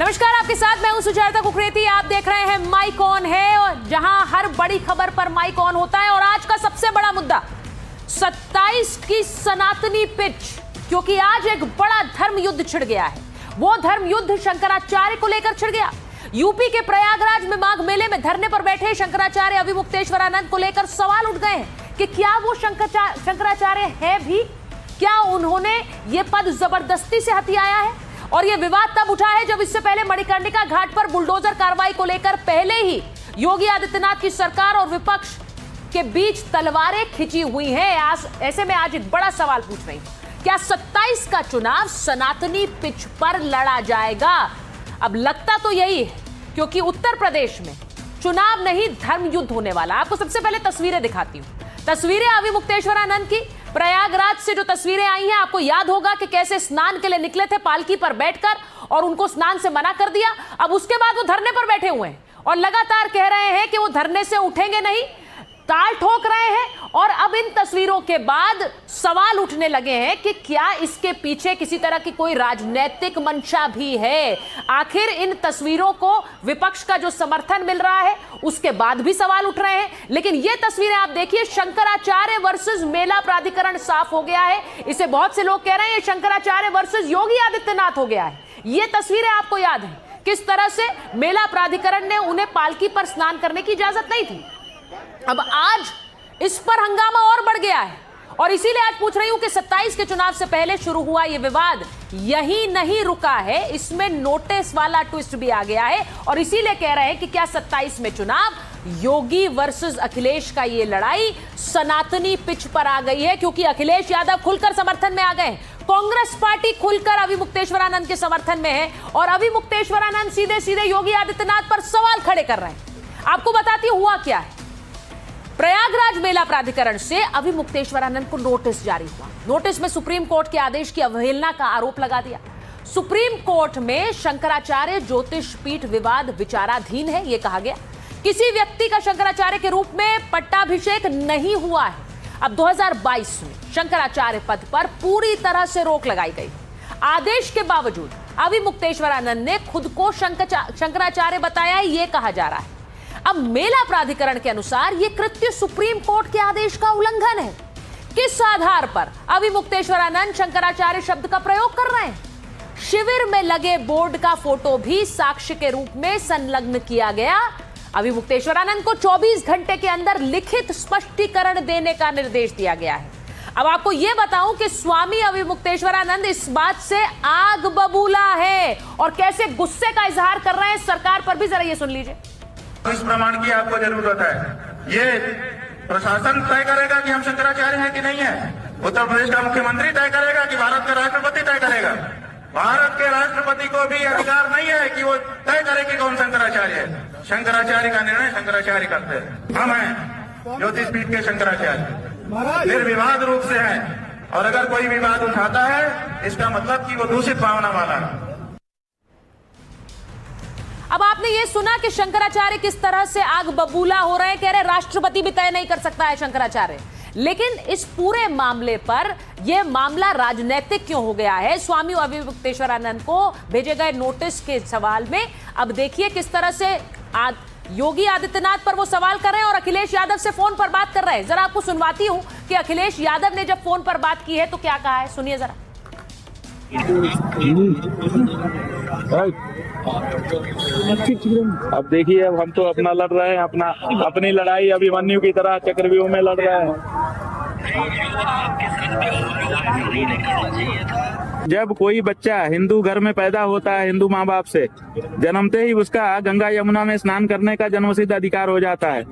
नमस्कार, आपके साथ मैं हूं सुजाता कुकरेती। आप देख रहे हैं माइक ऑन है, और जहां हर बड़ी खबर पर माइक ऑन होता है। और आज का सबसे बड़ा मुद्दा 27 की सनातनी पिच, क्योंकि आज एक बड़ा धर्म युद्ध छिड़ गया है। वो धर्म युद्ध शंकराचार्य को लेकर छिड़ गया। यूपी के प्रयागराज में माघ मेले में धरने पर बैठे शंकराचार्य अविमुक्तेश्वरानंद को लेकर सवाल उठ गए हैं कि क्या वो शंकराचार्य है भी, क्या उन्होंने ये पद जबरदस्ती से हथियाया है। और यह विवाद तब उठा है जब इससे पहले मणिकर्णिका घाट पर बुलडोजर कार्रवाई को लेकर पहले ही योगी आदित्यनाथ की सरकार और विपक्ष के बीच तलवारें खिंची हुई हैं। ऐसे में आज एक बड़ा सवाल पूछ रही हूं, क्या 27 का चुनाव सनातनी पिच पर लड़ा जाएगा? अब लगता तो यही है, क्योंकि उत्तर प्रदेश में चुनाव नहीं धर्म युद्ध होने वाला। आपको सबसे पहले तस्वीरें दिखाती हूं। तस्वीरें अविमुक्तेश्वरानंद की प्रयागराज से जो तस्वीरें आई हैं, आपको याद होगा कि कैसे स्नान के लिए निकले थे पालकी पर बैठकर और उनको स्नान से मना कर दिया। अब उसके बाद वो धरने पर बैठे हुए हैं और लगातार कह रहे हैं कि वो धरने से उठेंगे नहीं, ताल ठोक रहे हैं। और अब इन तस्वीरों के बाद सवाल उठने लगे हैं कि क्या इसके पीछे किसी तरह की कोई राजनीतिक मंशा भी है। आखिर इन तस्वीरों को विपक्ष का जो समर्थन मिल रहा है उसके बाद भी सवाल उठ रहे हैं। लेकिन ये तस्वीरें आप देखिए, शंकराचार्य वर्सेस मेला प्राधिकरण साफ हो गया है। इसे बहुत से लोग कह रहे हैं ये शंकराचार्य वर्सेस योगी आदित्यनाथ हो गया है। ये तस्वीरें आपको याद है किस तरह से मेला प्राधिकरण ने उन्हें पालकी पर स्नान करने की इजाजत नहीं थी। अब आज इस पर हंगामा और बढ़ गया है, और इसीलिए आज पूछ रही हूं कि 27 के चुनाव से पहले शुरू हुआ यह विवाद यही नहीं रुका है, इसमें नोटिस वाला ट्विस्ट भी आ गया है। और इसीलिए कह रहे हैं कि क्या 27 में चुनाव योगी वर्सेस अखिलेश का ये लड़ाई सनातनी पिच पर आ गई है, क्योंकि अखिलेश यादव खुलकर समर्थन में आ गए। कांग्रेस पार्टी खुलकर अविमुक्तेश्वरानंद के समर्थन में है, और अविमुक्तेश्वरानंद सीधे सीधे योगी आदित्यनाथ पर सवाल खड़े कर रहे हैं। आपको बताती हूं हुआ क्या है। प्रयागराज मेला प्राधिकरण से अविमुक्तेश्वरानंद को नोटिस जारी हुआ। नोटिस में सुप्रीम कोर्ट के आदेश की अवहेलना का आरोप लगा दिया। सुप्रीम कोर्ट में शंकराचार्य ज्योतिष पीठ विवाद विचाराधीन है, यह कहा गया। किसी व्यक्ति का शंकराचार्य के रूप में पट्टाभिषेक नहीं हुआ है। अब 2022 में शंकराचार्य पद पर पूरी तरह से रोक लगाई गई। आदेश के बावजूद अविमुक्तेश्वरानंद ने खुद को शंकराचार्य बताया, यह कहा जा रहा है। अब मेला प्राधिकरण के अनुसार यह कृत्य सुप्रीम कोर्ट के आदेश का उल्लंघन है। किस आधार पर अविमुक्तेश्वरानंद शंकराचार्य शब्द का प्रयोग कर रहे हैं? शिविर में लगे बोर्ड का फोटो भी साक्ष्य के रूप में संलग्न किया गया। अविमुक्तेश्वरानंद को 24 घंटे के अंदर लिखित स्पष्टीकरण देने का निर्देश दिया गया है। अब आपको यह बताऊं कि स्वामी अविमुक्तेश्वरानंद इस बात से आग बबूला है और कैसे गुस्से का इजहार कर रहे हैं सरकार पर भी। जरा ये सुन लीजिए। इस प्रमाण की आपको जरूरत है। ये प्रशासन तय करेगा कि हम शंकराचार्य हैं कि नहीं है। उत्तर प्रदेश का मुख्यमंत्री तय करेगा कि भारत का राष्ट्रपति तय करेगा। भारत के राष्ट्रपति को भी अधिकार नहीं है कि वो तय करे कि कौन शंकराचार्य है। शंकराचार्य का निर्णय शंकराचार्य करते हैं। हम हैं ज्योतिष पीठ के शंकराचार्य, निर्विवाद रूप से है। और अगर कोई विवाद उठाता है इसका मतलब कि वो दूषित भावना वाला है। अब आपने ये सुना कि शंकराचार्य किस तरह से आग बबूला हो रहे हैं, कह रहे राष्ट्रपति भी तय नहीं कर सकता है शंकराचार्य। लेकिन इस पूरे मामले पर यह मामला राजनीतिक क्यों हो गया है? स्वामी अविमुक्तेश्वरानंद को भेजे गए नोटिस के सवाल में अब देखिए किस तरह से योगी आदित्यनाथ पर वो सवाल कर रहे हैं और अखिलेश यादव से फोन पर बात कर रहे हैं। जरा आपको सुनवाती हूं कि अखिलेश यादव ने जब फोन पर बात की है तो क्या कहा है, सुनिए जरा। अब देखिए, अब हम तो अपना लड़ रहे हैं, अपनी लड़ाई अभिमन्यु की तरह चक्रव्यूह में लड़ रहे हैं। जब कोई बच्चा हिंदू घर में पैदा होता है, हिंदू माँ बाप से जन्मते ही उसका गंगा यमुना में स्नान करने का जन्मसिद्ध अधिकार हो जाता है।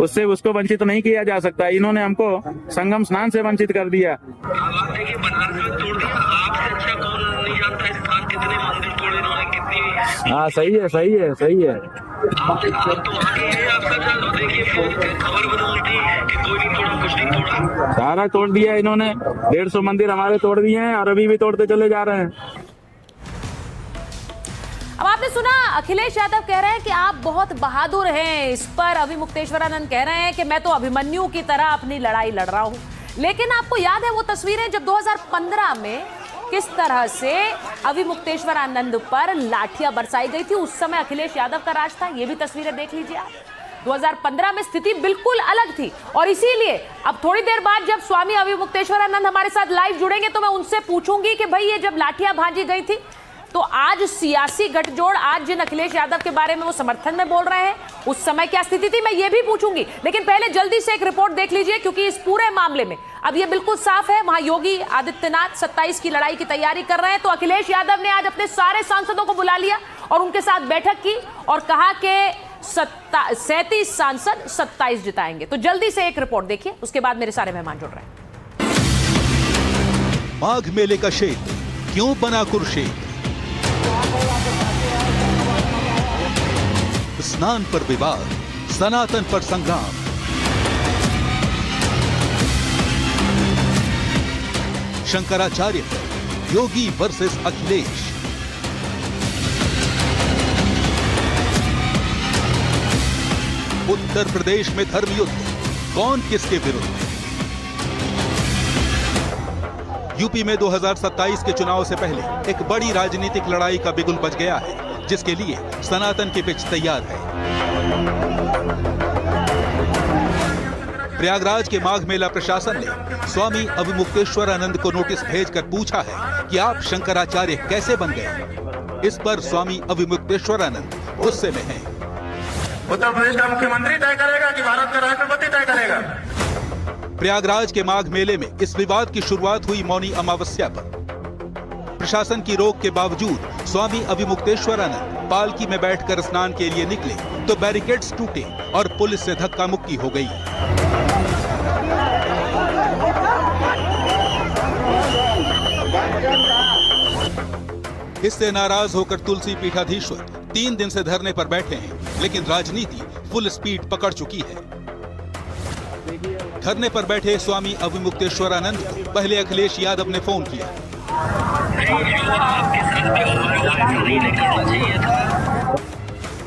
उससे उसको वंचित नहीं किया जा सकता। इन्होंने हमको संगम स्नान से वंचित कर दिया। हाँ, सही है, सही है, सही है। सारा तोड़ दिया इन्होंने। 150 मंदिर हमारे तोड़ दिए हैं और अभी भी तोड़ते चले जा रहे हैं। अब आपने सुना अखिलेश यादव कह रहे हैं कि आप बहुत बहादुर हैं। इस पर अविमुक्तेश्वरानंद कह रहे हैं कि मैं तो अभिमन्यु की तरह अपनी लड़ाई लड़ रहा हूं। लेकिन आपको याद है वो तस्वीरें जब 2015 में किस तरह से अविमुक्तेश्वर आनंद पर लाठियां बरसाई गई थी। उस समय अखिलेश यादव का राज था, ये भी तस्वीरें देख लीजिए आप। 2015 में स्थिति बिल्कुल अलग थी और इसीलिए अब थोड़ी देर बाद जब स्वामी अविमुक्तेश्वर आनंद हमारे साथ लाइव जुड़ेंगे तो मैं उनसे पूछूंगी कि भाई ये जब लाठियां भांजी गई थी तो आज सियासी गठजोड़, आज जिन अखिलेश यादव के बारे में वो समर्थन में बोल रहे हैं, उस समय क्या स्थिति थी, मैं ये भी पूछूंगी। लेकिन पहले जल्दी से एक रिपोर्ट देख लीजिए, क्योंकि इस पूरे मामले में अब ये बिल्कुल साफ है, वहां योगी आदित्यनाथ 27 की लड़ाई की तैयारी कर रहे हैं। तो अखिलेश यादव ने आज अपने सारे सांसदों को बुला लिया और उनके साथ बैठक की और कहा कि 37 सांसद 27 जिताएंगे। तो जल्दी से एक रिपोर्ट देखिए, उसके बाद मेरे सारे मेहमान जुड़ रहे हैं। माघ मेले का क्षेत्र क्यों बना कुरुक्षेत्र? स्नान पर विवाद, सनातन पर संग्राम। शंकराचार्य पर योगी वर्सेस अखिलेश। उत्तर प्रदेश में धर्म युद्ध, कौन किसके विरुद्ध? यूपी में 2027 के चुनाव से पहले एक बड़ी राजनीतिक लड़ाई का बिगुल बज गया है, जिसके लिए सनातन की पिच तैयार है। प्रयागराज के माघ मेला प्रशासन ने स्वामी अविमुक्तेश्वर आनंद को नोटिस भेजकर पूछा है कि आप शंकराचार्य कैसे बन गए। इस पर स्वामी अविमुक्तेश्वर आनंद गुस्से में हैं। उत्तर प्रदेश का मुख्यमंत्री तय करेगा कि भारत का राष्ट्रपति तय करेगा? प्रयागराज के माघ मेले में इस विवाद की शुरुआत हुई मौनी अमावस्या पर। प्रशासन की रोक के बावजूद स्वामी अविमुक्तेश्वर आनंद पालकी में बैठकर स्नान के लिए निकले तो बैरिकेड्स टूटे और पुलिस से धक्का मुक्की हो गई। इससे नाराज होकर तुलसी पीठाधीश्वर 3 दिन से धरने पर बैठे हैं, लेकिन राजनीति फुल स्पीड पकड़ चुकी है। धरने पर बैठे स्वामी अविमुक्तेश्वर आनंद को पहले अखिलेश यादव ने फोन किया।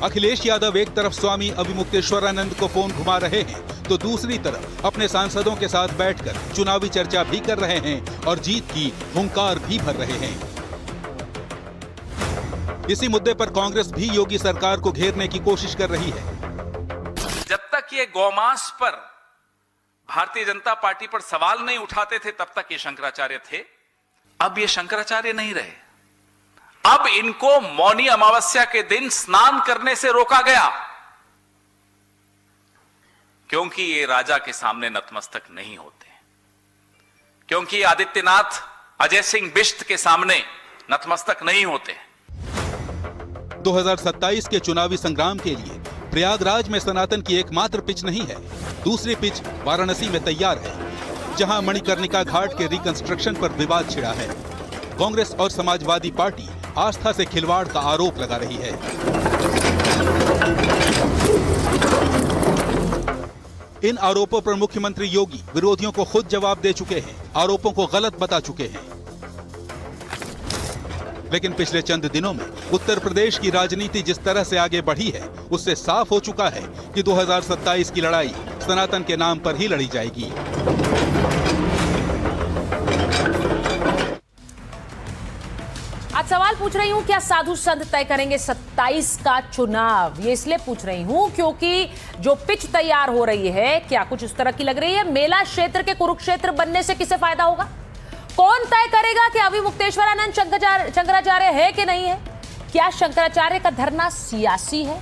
अखिलेश यादव एक तरफ स्वामी अविमुक्तेश्वर आनंद को फोन घुमा रहे हैं तो दूसरी तरफ अपने सांसदों के साथ बैठकर चुनावी चर्चा भी कर रहे हैं और जीत की हुंकार भी भर रहे हैं। इसी मुद्दे पर कांग्रेस भी योगी सरकार को घेरने की कोशिश कर रही है। जब तक ये गौमांस पर भारतीय जनता पार्टी पर सवाल नहीं उठाते थे तब तक ये शंकराचार्य थे। अब ये शंकराचार्य नहीं रहे। अब इनको मौनी अमावस्या के दिन स्नान करने से रोका गया, क्योंकि ये राजा के सामने नतमस्तक नहीं होते, क्योंकि आदित्यनाथ अजय सिंह बिष्ट के सामने नतमस्तक नहीं होते। 2027 के चुनावी संग्राम के लिए प्रयागराज में सनातन की एकमात्र पिच नहीं है, दूसरी पिच वाराणसी में तैयार है, जहां मणिकर्णिका घाट के रिकंस्ट्रक्शन पर विवाद छिड़ा है। कांग्रेस और समाजवादी पार्टी आस्था से खिलवाड़ का आरोप लगा रही है। इन आरोपों पर मुख्यमंत्री योगी विरोधियों को खुद जवाब दे चुके हैं, आरोपों को गलत बता चुके हैं। लेकिन पिछले चंद दिनों में उत्तर प्रदेश की राजनीति जिस तरह से आगे बढ़ी है, उससे साफ हो चुका है कि 2027 की लड़ाई सनातन के नाम पर ही लड़ी जाएगी। आज सवाल पूछ रही हूं, क्या साधु संत तय करेंगे 27 का चुनाव? ये इसलिए पूछ रही हूं क्योंकि जो पिच तैयार हो रही है, क्या कुछ इस तरह की लग रही है? मेला क्षेत्र के कुरुक्षेत्र बनने से किसे फायदा होगा? कौन तय करेगा कि अविमुक्तेश्वर आनंद शंकराचार्य है कि नहीं है? क्या शंकराचार्य का धरना सियासी है?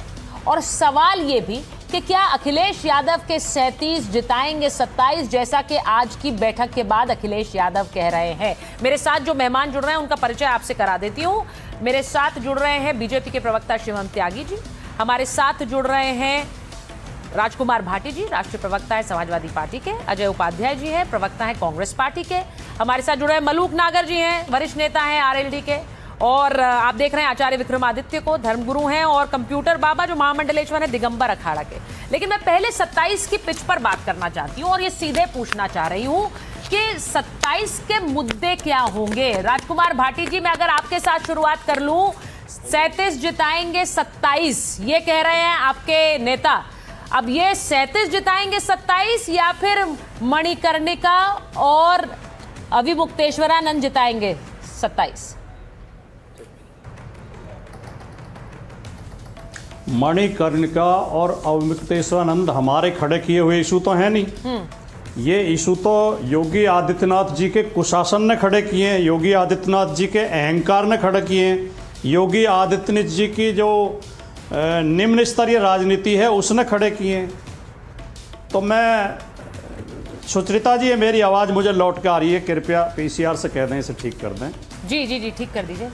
और सवाल ये भी कि क्या अखिलेश यादव के 37 जिताएंगे 27, जैसा कि आज की बैठक के बाद अखिलेश यादव कह रहे हैं। मेरे साथ जो मेहमान जुड़ रहे हैं उनका परिचय आपसे करा देती हूँ। मेरे साथ जुड़ रहे हैं बीजेपी के प्रवक्ता शिवम त्यागी जी, हमारे साथ जुड़ रहे हैं राजकुमार भाटी जी, राष्ट्रीय प्रवक्ता है समाजवादी पार्टी के, अजय उपाध्याय जी हैं, प्रवक्ता है कांग्रेस पार्टी के, हमारे साथ जुड़े हैं मलूक नागर जी हैं, वरिष्ठ नेता हैं आरएलडी के, और आप देख रहे हैं आचार्य विक्रमादित्य को, धर्मगुरु हैं, और कंप्यूटर बाबा जो महामंडलेश्वर है दिगंबर अखाड़ा के। लेकिन मैं पहले 27 की पिच पर बात करना चाहती हूँ और ये सीधे पूछना चाह रही हूँ कि 27 के मुद्दे क्या होंगे। राजकुमार भाटी जी, मैं अगर आपके साथ शुरुआत कर लूँ, 37 जिताएंगे 27 ये कह रहे हैं आपके नेता। अब ये 37 जिताएंगे 27 या फिर मणिकर्णिका और अविमुक्तेश्वरानंद जिताएंगे 27। मणिकर्णिका और अवमुक्तेश्वरानंद हमारे खड़े किए हुए इशू तो हैं नहीं। ये इशू तो योगी आदित्यनाथ जी के कुशासन ने खड़े किए हैं, योगी आदित्यनाथ जी के अहंकार ने खड़े किए हैं, योगी आदित्यनाथ जी की जो निम्न स्तरीय राजनीति है उसने खड़े किए हैं। तो मैं सुचरिता जी, ये मेरी आवाज़ मुझे लौट के आ रही है, कृपया पीसीआर से कह दें इसे ठीक कर दें। जी जी जी, ठीक कर दीजिए।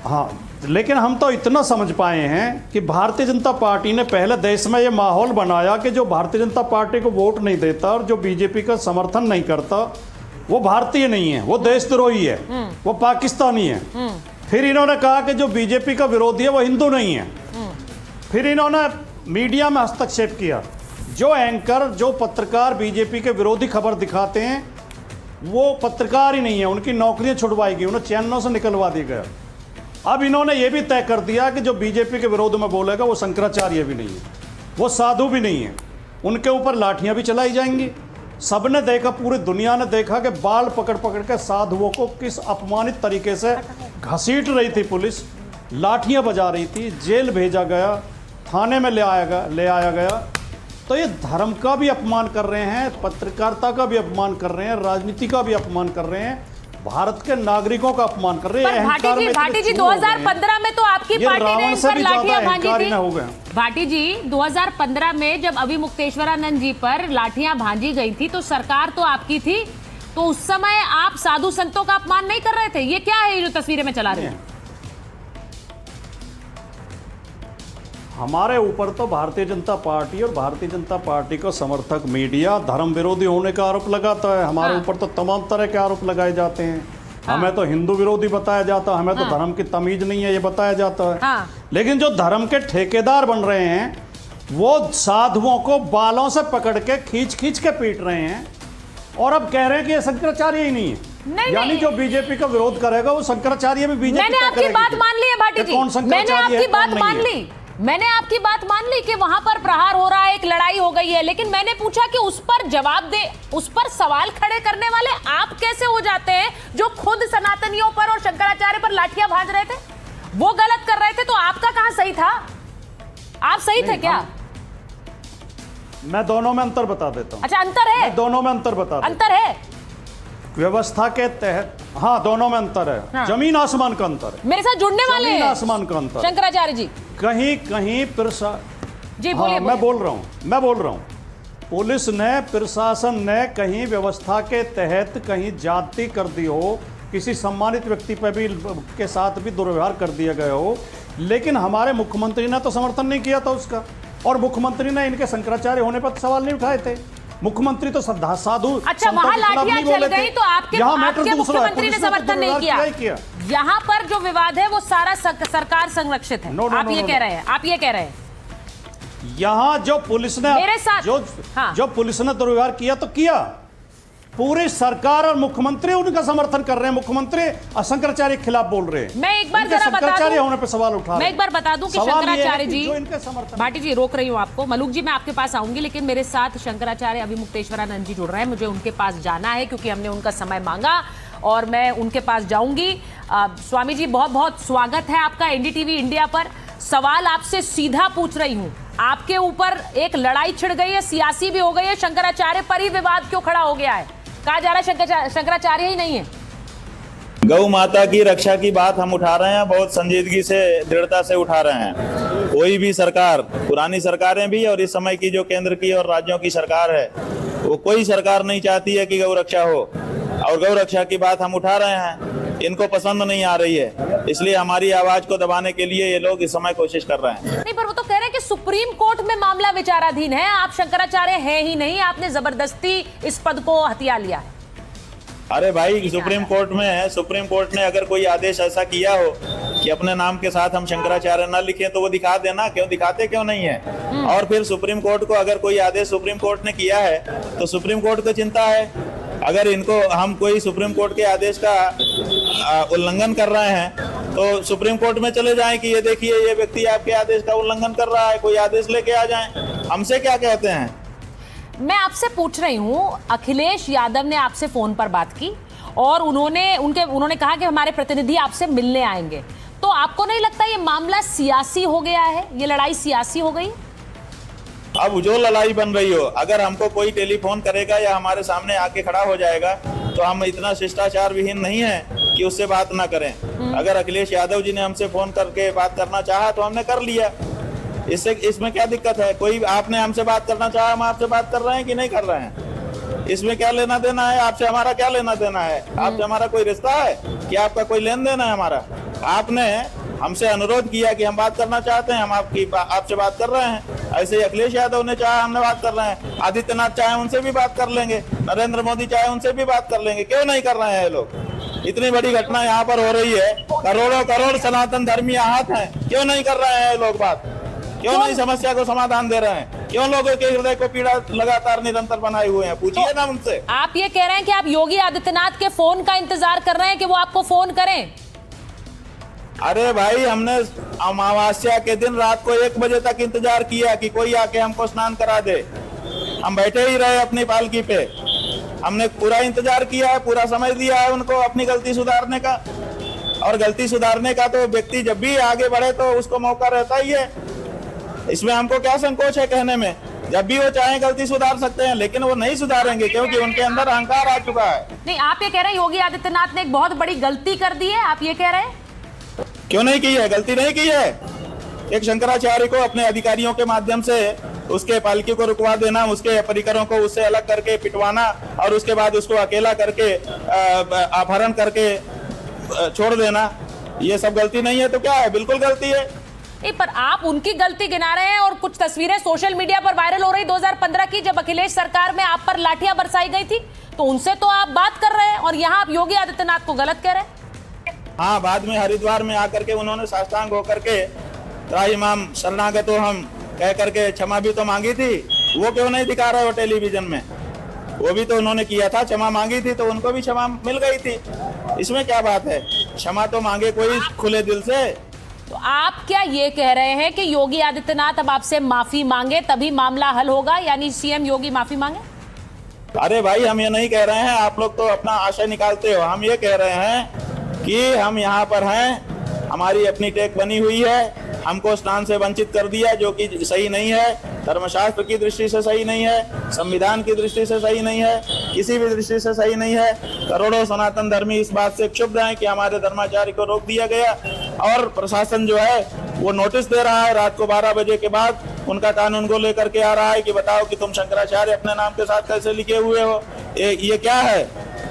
हाँ, लेकिन हम तो इतना समझ पाए हैं कि भारतीय जनता पार्टी ने पहले देश में ये माहौल बनाया कि जो भारतीय जनता पार्टी को वोट नहीं देता और जो बीजेपी का समर्थन नहीं करता वो भारतीय नहीं है, वो देशद्रोही है, वो पाकिस्तानी है। फिर इन्होंने कहा कि जो बीजेपी का विरोधी है वो हिंदू नहीं है। फिर इन्होंने मीडिया में हस्तक्षेप किया। जो एंकर, जो पत्रकार बीजेपी के विरोधी खबर दिखाते हैं वो पत्रकार ही नहीं है, उनकी नौकरियां छुड़वाई गई, उन्हें चैनलों से निकलवा दिया गया। अब इन्होंने ये भी तय कर दिया कि जो बीजेपी के विरोध में बोलेगा वो शंकराचार्य भी नहीं है, वो साधु भी नहीं है, उनके ऊपर लाठियां भी चलाई जाएंगी। सबने देखा, पूरी दुनिया ने देखा कि बाल पकड़ पकड़ के साधुओं को किस अपमानित तरीके से घसीट रही थी पुलिस, लाठियां बजा रही थी, जेल भेजा गया, थाने में ले आया गया। तो ये धर्म का भी अपमान कर रहे हैं, पत्रकारिता का भी अपमान कर रहे हैं, राजनीति का भी अपमान कर रहे हैं, भारत के नागरिकों का अपमान कर रहे हैं। भाटी जी 2015 में तो आपकी पार्टी ने इन पर लाठियां भांजी थी। भाटी जी 2015 में जब अविमुक्तेश्वरानंद जी पर लाठियां भांजी गई थी तो सरकार तो आपकी थी, तो उस समय आप साधु संतों का अपमान नहीं कर रहे थे। ये क्या है जो तस्वीरें में चला रहे हैं? हमारे ऊपर तो भारतीय जनता पार्टी और भारतीय जनता पार्टी का समर्थक मीडिया धर्म विरोधी होने का आरोप लगाता है। हमारे ऊपर तो तमाम तरह के आरोप लगाए जाते हैं। हमें तो हिंदू विरोधी बताया जाता है, हमें तो धर्म की तमीज नहीं है ये बताया जाता है। लेकिन जो धर्म के ठेकेदार बन रहे हैं वो साधुओं को बालों से पकड़ के खींच खींच के पीट रहे हैं और अब कह रहे हैं कि ये शंकराचार्य ही नहीं है। यानी जो बीजेपी का विरोध करेगा वो शंकराचार्य भी बीजेपी। मैंने आपकी बात मान ली है भाटी जी, मैंने आपकी बात मान ली, मैंने आपकी बात मान ली कि वहां पर प्रहार हो रहा है, एक लड़ाई हो गई है, लेकिन मैंने पूछा कि उस पर जवाब दे, उस पर सवाल खड़े करने वाले आप कैसे हो जाते हैं जो खुद सनातनियों पर और शंकराचार्य पर लाठियां भांज रहे थे, वो गलत कर रहे थे, तो आपका कहां सही था? आप सही थे क्या? मैं दोनों में अंतर बता देता हूं। अच्छा, अंतर है? दोनों में अंतर बता, अंतर है व्यवस्था के तहत। हाँ, दोनों में अंतर है। हाँ। जमीन आसमान का अंतर है। मेरे साथ जुड़ने वाले जमीन आसमान का अंतर। शंकराचार्य जी कहीं कहीं जी बोलिए। हाँ, मैं बोल रहा हूँ पुलिस ने, प्रशासन ने कहीं व्यवस्था के तहत कहीं जाति कर दी हो, किसी सम्मानित व्यक्ति पर भी के साथ भी दुर्व्यवहार कर दिया गया हो, लेकिन हमारे मुख्यमंत्री ने तो समर्थन नहीं किया था उसका, और मुख्यमंत्री ने इनके शंकराचार्य होने पर सवाल नहीं उठाए थे। मुख्यमंत्री तो साधु। अच्छा, वहां लाठियां चल गई तो आपके मुख्यमंत्री ने समर्थन नहीं किया। यहाँ पर जो विवाद है वो सारा सरकार संरक्षित है। आप ये कह रहे हैं, आप ये कह रहे हैं यहाँ जो पुलिस ने मेरे साथ जो पुलिस ने दुर्व्यवहार किया तो किया, पूरी सरकार और मुख्यमंत्री उनका समर्थन कर रहे हैं। मुख्यमंत्री शंकराचार्य के खिलाफ बोल रहे हैं। मैं एक बार जरा बता दूं, होने पे सवाल उठा, मैं एक बार बता दूं कि शंकराचार्य जी, भाटी जी रोक रही हूं आपको, मलूक जी मैं आपके पास आऊंगी, लेकिन मेरे साथ शंकराचार्य अविमुक्तेश्वरानंद जी जुड़ रहे हैं। मुझे उनके पास जाना है क्योंकि हमने उनका समय मांगा और मैं उनके पास जाऊंगी। स्वामी जी बहुत बहुत स्वागत है आपका एनडीटीवी इंडिया पर। सवाल आपसे सीधा पूछ रही हूं, आपके ऊपर एक लड़ाई छिड़ गई है, सियासी भी हो गई है, शंकराचार्य पर ही विवाद क्यों खड़ा हो गया है? कहा जा रहा है शंकराचार्य ही नहीं है। गौ माता की रक्षा की बात हम उठा रहे हैं, बहुत संजीदगी से, दृढ़ता से उठा रहे हैं। कोई भी सरकार, पुरानी सरकारें भी और इस समय की जो केंद्र की और राज्यों की सरकार है, वो कोई सरकार नहीं चाहती है कि गौ रक्षा हो, और गौ रक्षा की बात हम उठा रहे हैं। इनको पसंद नहीं आ रही है, इसलिए हमारी आवाज को दबाने के लिए ये लोग इस समय कोशिश कर रहे हैं। नहीं, पर वो तो कह रहे हैं कि सुप्रीम कोर्ट में मामला विचाराधीन है, आप शंकराचार्य हैं ही नहीं, आपने जबरदस्ती इस पद को हथिया लिया है। अरे भाई, सुप्रीम कोर्ट में है, सुप्रीम कोर्ट ने अगर कोई आदेश ऐसा किया हो कि अपने नाम के साथ हम शंकराचार्य न लिखें तो वो दिखा देना, क्यों दिखाते क्यों नहीं है? और फिर सुप्रीम कोर्ट को अगर कोई आदेश सुप्रीम कोर्ट ने किया है तो सुप्रीम कोर्ट को चिंता है। अगर इनको हम कोई सुप्रीम कोर्ट के आदेश का उल्लंघन कर रहे हैं तो सुप्रीम कोर्ट में चले जाएं कि ये देखिए ये व्यक्ति आपके आदेश का उल्लंघन कर रहा है, कोई आदेश लेके आ जाएं। हमसे क्या कहते हैं? मैं आपसे पूछ रही हूं, अखिलेश यादव ने आपसे फोन पर बात की और उन्होंने कहा कि हमारे प्रतिनिधि आपसे मिलने आएंगे। तो आपको नहीं लगता ये मामला सियासी हो गया है, ये लड़ाई सियासी हो गई? अब जो लड़ाई बन रही हो, अगर हमको कोई टेलीफोन करेगा या हमारे सामने आके खड़ा हो जाएगा तो हम इतना शिष्टाचार विहीन नहीं है कि उससे बात ना करें। अगर अखिलेश यादव जी ने हमसे फोन करके बात करना चाहा तो हमने कर लिया, इसमें क्या दिक्कत है? कोई आपने हमसे बात करना चाहा, हम आपसे बात कर रहे हैं कि नहीं कर रहे हैं, इसमें क्या लेना देना है? आपसे हमारा क्या लेना देना है? आपसे हमारा कोई रिश्ता है कि आपका कोई लेन देन है हमारा? आपने हमसे अनुरोध किया कि हम बात करना चाहते हैं, हम आपसे बात कर रहे हैं। ऐसे ही अखिलेश यादव ने चाहा, हमने बात कर रहे हैं। आदित्यनाथ चाहे उनसे भी बात कर लेंगे, नरेंद्र मोदी चाहे उनसे भी बात कर लेंगे। क्यों नहीं कर रहे हैं ये लोग? इतनी बड़ी घटना यहाँ पर हो रही है, करोड़ों करोड़ सनातन धर्मी आहत हैं, क्यों नहीं कर रहे हैं ये लोग बात? क्यों नहीं समस्या को समाधान दे रहे हैं? क्यों लोगों के हृदय को पीड़ा लगातार निरंतर बनाए हुए हैं? पूछिए ना उनसे। आप ये कह रहे हैं कि आप योगी आदित्यनाथ के फोन का इंतजार कर रहे हैं कि वो आपको फोन करें? अरे भाई, हमने अमावस्या के दिन रात को 1 बजे तक इंतजार किया कि कोई आके हमको स्नान करा दे। हम बैठे ही रहे अपनी पालकी पे, हमने पूरा इंतजार किया है, पूरा समय दिया है उनको अपनी गलती सुधारने का। और गलती सुधारने का तो व्यक्ति जब भी आगे बढ़े तो उसको मौका रहता ही है, इसमें हमको क्या संकोच है कहने में? जब भी वो चाहे गलती सुधार सकते हैं, लेकिन वो नहीं सुधारेंगे क्योंकि उनके अंदर अहंकार आ चुका है। नहीं, आप ये कह रहे हैं योगी आदित्यनाथ ने एक बहुत बड़ी गलती कर दी है, आप ये कह रहे हैं? क्यों नहीं की है? गलती नहीं की है। एक शंकराचार्य को अपने अधिकारियों के माध्यम से उसके पालकी को रुकवा देना, उसके परिकरों को उससे अलग करके पिटवाना और उसके बाद उसको अकेला करके अपहरण करके छोड़ देना, ये सब गलती नहीं है तो क्या है? बिल्कुल गलती है। नहीं, पर आप उनकी गलती गिना रहे हैं और कुछ तस्वीरें सोशल मीडिया पर वायरल हो रही 2015 की, जब अखिलेश सरकार में आप पर लाठियां बरसाई गई थी, तो उनसे तो आप बात कर रहे हैं और यहाँ आप योगी आदित्यनाथ को गलत कह रहे हैं। हाँ, बाद में हरिद्वार में आकर के उन्होंने साष्टांग होकर के त्राहिमाम शरणागतो हम कह करके क्षमा भी तो मांगी थी। वो क्यों नहीं दिखा रहे हो टेलीविजन में? वो भी तो उन्होंने किया था, क्षमा मांगी थी तो उनको भी क्षमा मिल गई थी। इसमें क्या बात है? क्षमा तो मांगे कोई खुले दिल से। तो आप क्या ये कह रहे हैं कि योगी आदित्यनाथ अब आपसे माफी मांगे तभी मामला हल होगा, यानी सीएम योगी माफी मांगे? अरे भाई, हम ये नहीं कह रहे हैं, आप लोग तो अपना आशय निकालते हो। हम ये कह रहे हैं कि हम यहाँ पर हैं, हमारी अपनी टेक बनी हुई है, हमको स्नान से वंचित कर दिया जो कि सही नहीं है, धर्मशास्त्र की दृष्टि से सही नहीं है, संविधान की दृष्टि से सही नहीं है, किसी भी दृष्टि से सही नहीं है। करोड़ों सनातन धर्मी इस बात से क्षुब्ध हैं कि हमारे धर्माचार्य को रोक दिया गया और प्रशासन जो है वो नोटिस दे रहा है रात को 12 बजे के बाद, उनका कानून को लेकर के आ रहा है कि बताओ कि तुम शंकराचार्य अपने नाम के साथ कैसे लिखे हुए हो, ये क्या है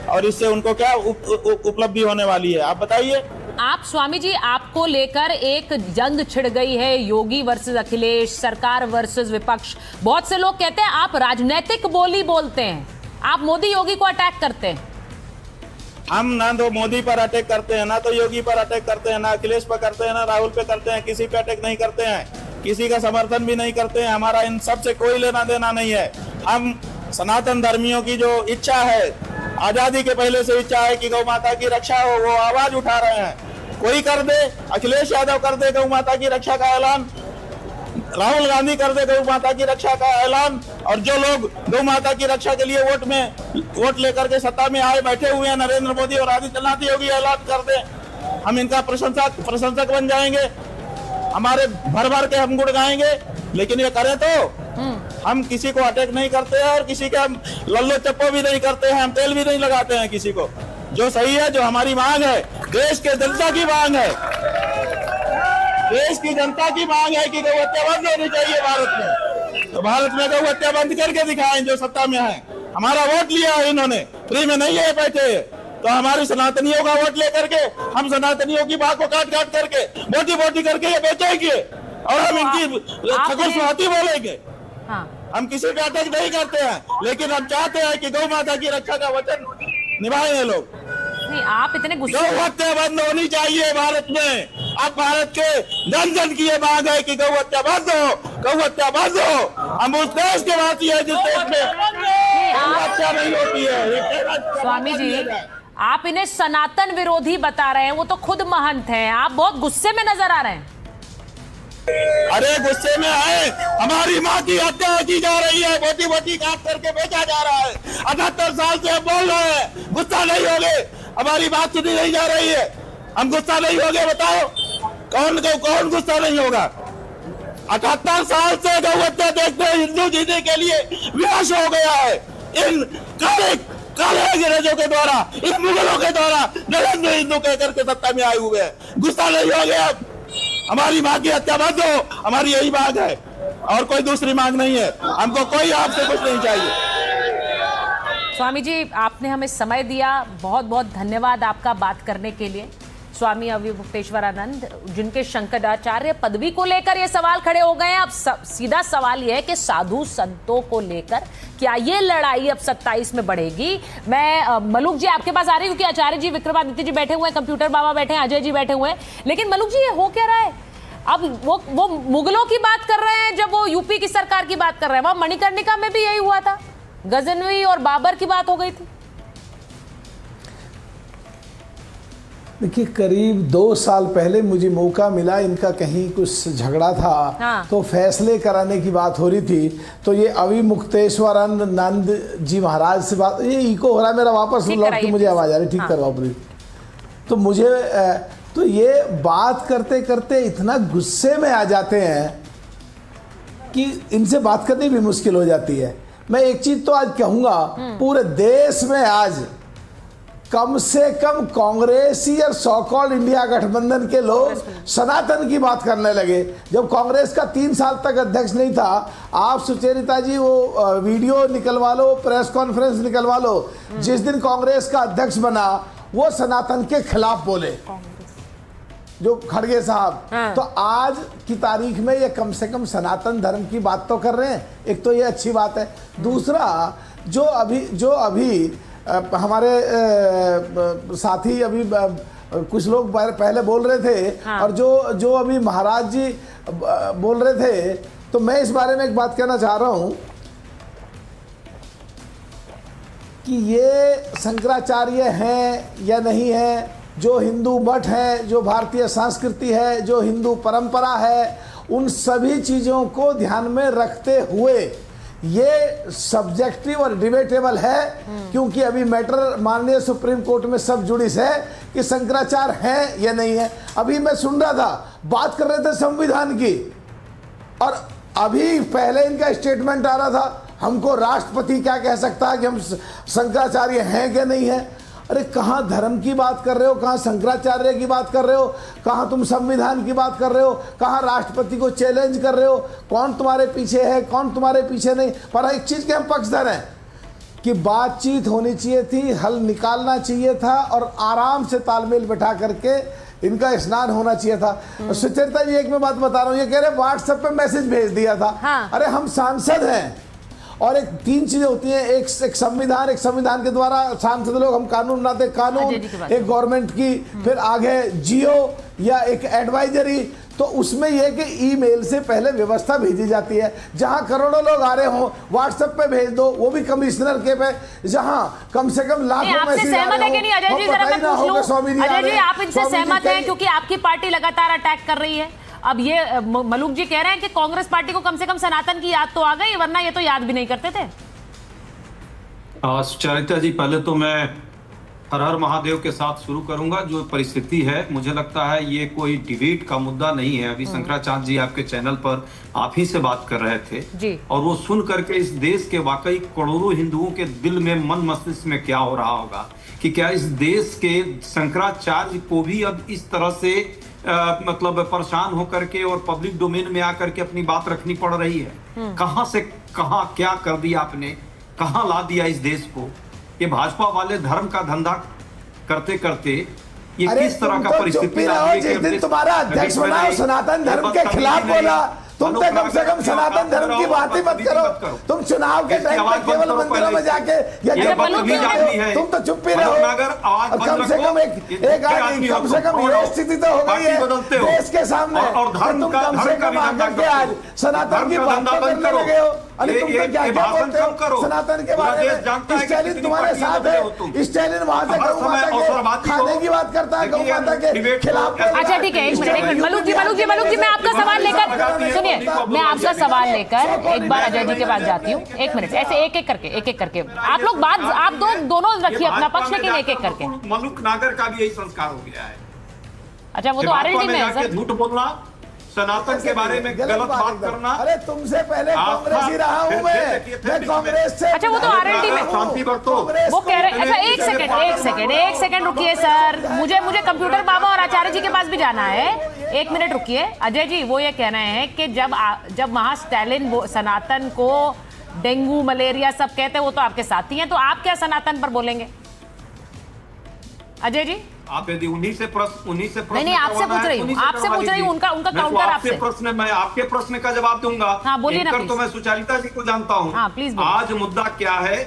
और इससे उनको क्या उपलब्धि होने वाली है, आप बताइए। आप स्वामी जी, आपको लेकर एक जंग छिड़ गई है, योगी वर्सेस अखिलेश, सरकार वर्सेस विपक्ष। बहुत से लोग कहते हैं आप राजनीतिक बोली बोलते हैं, आप मोदी योगी को अटैक करते हैं। हम ना तो मोदी पर अटैक करते हैं, ना तो योगी पर अटैक करते हैं, ना अखिलेश पर करते हैं, ना राहुल पे करते हैं, किसी पे अटैक नहीं करते हैं, किसी का समर्थन भी नहीं करते हैं। हमारा इन सब से कोई लेना देना नहीं है। हम सनातन धर्मियों की जो इच्छा है, आजादी के पहले से इच्छा है कि गौ माता की रक्षा हो, वो आवाज उठा रहे हैं। कोई कर दे, अखिलेश यादव कर दे गौ माता की रक्षा का ऐलान, राहुल गांधी कर दे गौ माता की रक्षा का ऐलान, और जो लोग गौ माता की रक्षा के लिए वोट लेकर के सत्ता में आए बैठे हुए हैं, नरेंद्र मोदी और आदित्यनाथ योगी, ऐलान कर दे, हम इनका प्रशंसक बन जाएंगे, हमारे भर भर के हम गुण गाएंगे। लेकिन ये करें तो हम किसी को अटैक नहीं करते हैं और किसी का लल्लो चप्पो भी नहीं करते हैं, हम तेल भी नहीं लगाते हैं किसी को। जो सही है, जो हमारी मांग है, देश के जनता की मांग है, देश की जनता की मांग है कि गौ हत्या बंद होनी चाहिए भारत में। तो भारत में गौ हत्या बंद करके दिखाएं जो सत्ता में है। हमारा वोट लिया है इन्होंने, फ्री में नहीं है बैठे, तो हमारे सनातनियों का वोट लेकर के हम सनातनियों की बात को काट काट करके बोटी करके ये बेचेंगे और हम इनकी खगोलवादी बोलेंगे। हम किसी पे अटैक नहीं करते हैं, लेकिन हम चाहते हैं कि गौ माता की रक्षा का वचन निभाएं ये लोग। नहीं, आप इतने गुस्से गौ हत्या बंद होनी चाहिए भारत में। अब भारत के जन जन की ये मांग है कि गौ हत्या बंद हो, गौ हत्या बंद हो। हम उस देश के वासी है जिस देश में गौ हत्या नहीं होती है। स्वामी जी, आप इन्हें सनातन विरोधी बता रहे हैं, वो तो खुद महंत हैं, आप बहुत गुस्से में नजर आ रहे हैं। अरे गुस्से में है, हमारी माँ की हत्या की जा रही है, बोटी बोटी काट करके बेचा जा रहा है। 78 साल से बोल रहे हैं, गुस्सा नहीं होगे। हमारी बात सुनी नहीं जा रही है। हम गुस्सा नहीं हो गए, बताओ कौन गुस्सा नहीं होगा। 78 साल से गौ हत्या देखते हिंदू जीने के लिए विवश हो गया है। इन काले अंग्रेजों के द्वारा, इन मुगलों के द्वारा नरेंद्र हिंदू कहकर के सत्ता में आए हुए हैं। गुस्सा नहीं हो गया। हमारी मां की हत्या बंद हो, हमारी यही मांग है और कोई दूसरी मांग नहीं है। हमको कोई आपसे कुछ नहीं चाहिए। स्वामी जी, आपने हमें समय दिया, बहुत बहुत धन्यवाद आपका बात करने के लिए। स्वामी अविमुक्तेश्वरानंद, जिनके शंकराचार्य पदवी को लेकर ये सवाल खड़े हो गए हैं। अब सीधा सवाल ये है कि साधु संतों को लेकर क्या ये लड़ाई अब 27 में बढ़ेगी? मैं मलुक जी आपके पास आ रही हूँ, क्योंकि आचार्य जी, विक्रमादित्य जी बैठे हुए हैं, कंप्यूटर बाबा बैठे हैं, अजय जी बैठे हुए हैं। लेकिन मलुक जी, ये हो क्या रहा है? अब वो मुगलों की बात कर रहे हैं, जब वो यूपी की सरकार की बात कर रहे हैं। वहां मणिकर्णिका में भी यही हुआ था, गजनवी और बाबर की बात हो गई थी। देखिए, करीब 2 साल पहले मुझे मौका मिला, इनका कहीं कुछ झगड़ा था। हाँ। तो फैसले कराने की बात हो रही थी। तो ये अविमुक्तेश्वरानंद जी महाराज से बात, ये इको हो रहा है मेरा, वापस लौट के मुझे आवाज आ रही, ठीक करवाओ प्लीज। तो मुझे तो ये बात करते करते इतना गुस्से में आ जाते हैं कि इनसे बात करनी भी मुश्किल हो जाती है। मैं एक चीज तो आज कहूंगा, पूरे देश में आज कम से कम कांग्रेसी और सो कॉल्ड इंडिया गठबंधन के लोग सनातन की बात करने लगे। जब कांग्रेस का 3 साल तक अध्यक्ष नहीं था, आप सुचेरिता जी वो वीडियो निकलवा लो, प्रेस कॉन्फ्रेंस निकलवा लो, जिस दिन कांग्रेस का अध्यक्ष बना वो सनातन के खिलाफ बोले, जो खड़गे साहब। हाँ। तो आज की तारीख में ये कम से कम सनातन धर्म की बात तो कर रहे हैं, एक तो ये अच्छी बात है। दूसरा, जो अभी हमारे साथी अभी कुछ लोग पहले बोल रहे थे। हाँ। और जो अभी महाराज जी बोल रहे थे, तो मैं इस बारे में एक बात कहना चाह रहा हूं कि ये शंकराचार्य हैं या नहीं है, जो हिंदू मठ है, जो भारतीय संस्कृति है, जो हिंदू परंपरा है, उन सभी चीज़ों को ध्यान में रखते हुए ये सब्जेक्टिव और डिबेटेबल है। क्योंकि अभी मैटर माननीय सुप्रीम कोर्ट में सब जुडिस है कि शंकराचार्य है या नहीं है। अभी मैं सुन रहा था, बात कर रहे थे संविधान की, और अभी पहले इनका स्टेटमेंट आ रहा था, हमको राष्ट्रपति क्या कह सकता है कि हम शंकराचार्य हैं कि नहीं है। अरे कहाँ धर्म की बात कर रहे हो, कहाँ शंकराचार्य की बात कर रहे हो, कहाँ तुम संविधान की बात कर रहे हो, कहाँ राष्ट्रपति को चैलेंज कर रहे हो, कौन तुम्हारे पीछे है, कौन तुम्हारे पीछे नहीं। पर एक चीज़ के हम पक्षधर हैं कि बातचीत होनी चाहिए थी, हल निकालना चाहिए था, और आराम से तालमेल बैठा करके इनका स्नान होना चाहिए था। सुचरिता जी, एक मैं बात बता रहा हूँ, ये कह रहे व्हाट्सएप पे मैसेज भेज दिया था। हाँ। अरे हम सांसद हैं, और एक 3 चीजें होती हैं, एक संविधान के द्वारा सांसद लोग हम कानून बनाते, कानून, एक गवर्नमेंट की, फिर आगे जियो या एक एडवाइजरी। तो उसमें यह कि ईमेल से पहले व्यवस्था भेजी जाती है। जहां करोड़ों लोग आ रहे हों, व्हाट्सएप पे भेज दो, वो भी कमिश्नर के पे, जहां कम से कम लाखों मैसेज आ रहे हों। अजय जी, जरा मैं पूछ लूं, अजय जी आप इनसे सहमत हैं? क्योंकि आपकी पार्टी लगातार अटैक कर रही है। अब ये मलुक जी कह रहे हैं कि कांग्रेस पार्टी को कम से कम सनातन की याद तो आ गई, वरना ये तो याद भी नहीं करते थे। सुचरिता जी, पहले तो मैं हर हर महादेव के साथ शुरू करूंगा। जो परिस्थिति है, मुझे लगता है ये कोई डिबेट का मुद्दा नहीं है। अभी शंकराचार्य जी आपके चैनल पर आप ही से बात कर रहे थे जी। और वो सुन करके इस देश के वाकई करोड़ों हिंदुओं के दिल में, मन मस्तिष्क में क्या हो रहा होगा कि क्या इस देश के शंकराचार्य को भी अब इस तरह से मतलब परेशान होकर के और पब्लिक डोमेन में आकर के अपनी बात रखनी पड़ रही है। कहां से कहां क्या कर दिया आपने, कहां ला दिया इस देश को। ये भाजपा वाले धर्म का धंधा करते करते ये किस तरह का परिस्थिति जिस दिन तुम्हारा अध्यक्ष बना सनातन धर्म के खिलाफ बोला, तुम तो कम से कम सनातन धर्म की बात ही मत करो। तुम चुनाव के टाइम पर केवल मंदिरों में जाके तुम तो चुप ही रहो। कम से कम कम से कम ये स्थिति तो हो गई है देश के सामने, तुम कम से कम आकर के आज सनातन की बात करने लगे हो। अरे तुम तो क्या क्या बोलते हो सनातन के बारे में? स्टालिन तुम्हारे साथ है, स्टालिन वहां से गौ माता के खाने की बात करता है, गौ माता के खिलाफ। अच्छा ठीक है, एक मिनट मलूक जी मैं आपका सवाल लेकर, सुनिए, मैं आपका सवाल लेकर एक बार अजय जी के पास जाती हूँ। एक मिनट, ऐसे एक एक करके आप लोग बात, आप दोनों रखिए अपना पक्ष, लेकिन एक एक करके। मलुक नागर का भी यही संस्कार हो गया है। अच्छा वो तो आरएलडी में है सर। झूठ बोलना, सनातन के बारे में गलत बात करना। अरे तुमसे पहले कांग्रेस ही रहा हूँ मैं कांग्रेस से। अच्छा वो तो आरएलडी में शांति बरतो, वो कह रहे। अच्छा एक सेकंड रुकिए सर, मुझे कंप्यूटर बाबा और आचार्य जी के पास भी जाना है। एक मिनट रुकिए। अजय जी वो ये कह रहे हैं कि जब वहां स्टालिन सनातन को डेंगू मलेरिया सब कहते हैं, वो तो आपके साथी हैं, तो आप क्या सनातन पर बोलेंगे अजय जी? आप यदि उन्हीं से प्रश्न नहीं आपसे पूछ रही हूँ, आपसे पूछ रही हूँ, उनका काउंटर आपसे प्रश्न, मैं आपके प्रश्न का जवाब दूंगा। हाँ बोलिए ना। तो मैं सुचारिता जी को जानता हूँ। हाँ प्लीज। आज मुद्दा क्या है,